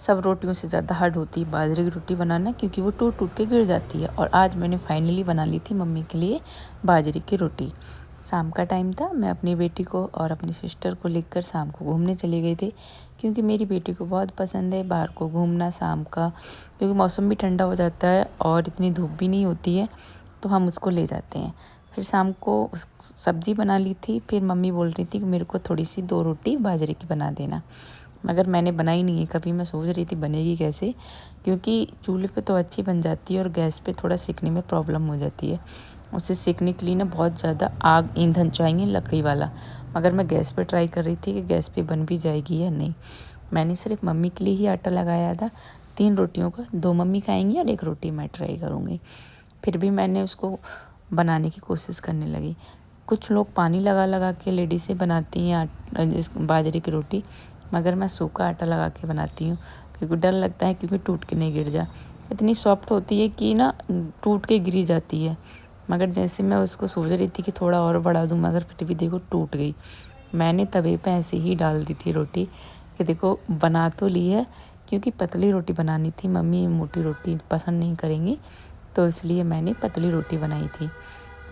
सब रोटियों से ज़्यादा हार्ड होती है बाजरे की रोटी बनाना, क्योंकि वो टूट टूट के गिर जाती है। और आज मैंने फाइनली बना ली थी मम्मी के लिए बाजरे की रोटी। शाम का टाइम था, मैं अपनी बेटी को और अपनी सिस्टर को लेकर शाम को घूमने चले गए थे, क्योंकि मेरी बेटी को बहुत पसंद है बाहर को घूमना शाम का, क्योंकि मौसम भी ठंडा हो जाता है और इतनी धूप भी नहीं होती है, तो हम उसको ले जाते हैं। फिर शाम को सब्ज़ी बना ली थी, फिर मम्मी बोल रही थी कि मेरे को थोड़ी सी 2 रोटी बाजरे की बना देना, मगर मैंने बनाई नहीं है कभी। मैं सोच रही थी बनेगी कैसे, क्योंकि चूल्हे पे तो अच्छी बन जाती है और गैस पे थोड़ा सेकने में प्रॉब्लम हो जाती है। उसे सेकने के लिए ना बहुत ज़्यादा आग ईंधन चाहिए लकड़ी वाला, मगर मैं गैस पे ट्राई कर रही थी कि गैस पे बन भी जाएगी या नहीं। मैंने सिर्फ मम्मी के लिए ही आटा लगाया था 3 रोटियों का, 2 मम्मी खाएंगी और 1 रोटी मैं ट्राई करूँगी। फिर भी मैंने उसको बनाने की कोशिश करने लगी। कुछ लोग पानी लगा लगा के लेडीज़ें बनाती हैं बाजरे की रोटी, मगर मैं सूखा आटा लगा के बनाती हूँ, क्योंकि डर लगता है क्योंकि टूट के नहीं गिर जा। इतनी सॉफ्ट होती है कि ना टूट के गिरी जाती है, मगर जैसे मैं उसको सोच रही थी कि थोड़ा और बढ़ा दूँ, मगर फिर भी देखो टूट गई। मैंने तवे पे ऐसे ही डाल दी थी रोटी कि देखो बना तो ली है, क्योंकि पतली रोटी बनानी थी, मम्मी मोटी रोटी पसंद नहीं करेंगी, तो इसलिए मैंने पतली रोटी बनाई थी।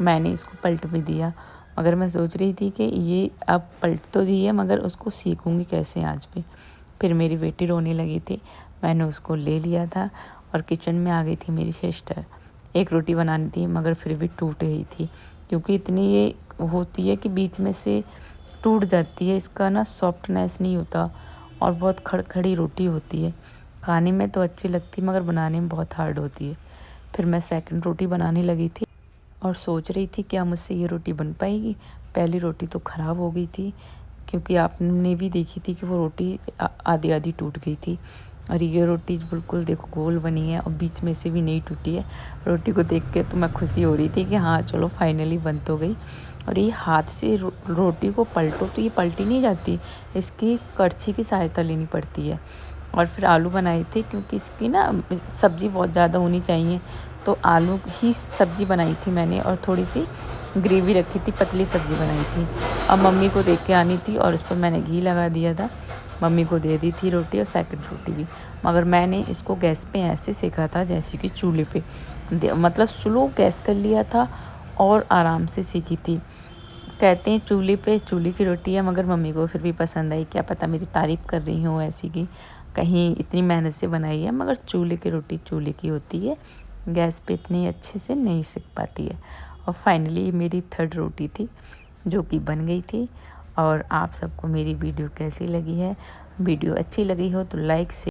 मैंने इसको पलट भी दिया, मगर मैं सोच रही थी कि ये अब पलट तो दी है, मगर उसको सेकूँगी कैसे आँच पे। फिर मेरी बेटी रोने लगी थी, मैंने उसको ले लिया था और किचन में आ गई थी मेरी सिस्टर। 1 रोटी बनानी थी, मगर फिर भी टूट गई थी, क्योंकि इतनी ये होती है कि बीच में से टूट जाती है, इसका ना सॉफ्टनेस नहीं होता और बहुत खड़ी रोटी होती है। खाने में तो अच्छी लगती है, मगर बनाने में बहुत हार्ड होती है। फिर मैं सेकंड रोटी बनाने लगी थी और सोच रही थी क्या मुझसे ये रोटी बन पाएगी। पहली रोटी तो ख़राब हो गई थी, क्योंकि आपने भी देखी थी कि वो रोटी आधी आधी टूट गई थी, और ये रोटी बिल्कुल देखो गोल बनी है और बीच में से भी नहीं टूटी है। रोटी को देख के तो मैं खुशी हो रही थी कि हाँ चलो फाइनली बन तो गई। और ये हाथ से रोटी को पलटो तो ये पलटी नहीं जाती, इसकी करछी की सहायता लेनी पड़ती है। और फिर आलू बनाए थे, क्योंकि इसकी ना सब्ज़ी बहुत ज़्यादा होनी चाहिए, तो आलू ही सब्ज़ी बनाई थी मैंने, और थोड़ी सी ग्रेवी रखी थी, पतली सब्ज़ी बनाई थी। अब मम्मी को देख के आनी थी और उस पर मैंने घी लगा दिया था, मम्मी को दे दी थी रोटी और सेकंड रोटी भी। मगर मैंने इसको गैस पे ऐसे सेका था जैसे कि चूल्हे पे, मतलब स्लो गैस कर लिया था और आराम से सीखी थी। कहते हैं चूल्हे पे चूल्हे की रोटी है, मगर मम्मी को फिर भी पसंद आई। क्या पता मेरी तारीफ़ कर रही हूँ ऐसी कि कहीं इतनी मेहनत से बनाई है, मगर चूल्हे की रोटी चूल्हे की होती है, गैस पे इतनी अच्छे से नहीं सीख पाती है। और फाइनली मेरी थर्ड रोटी थी जो कि बन गई थी। और आप सबको मेरी वीडियो कैसी लगी है? वीडियो अच्छी लगी हो तो लाइक से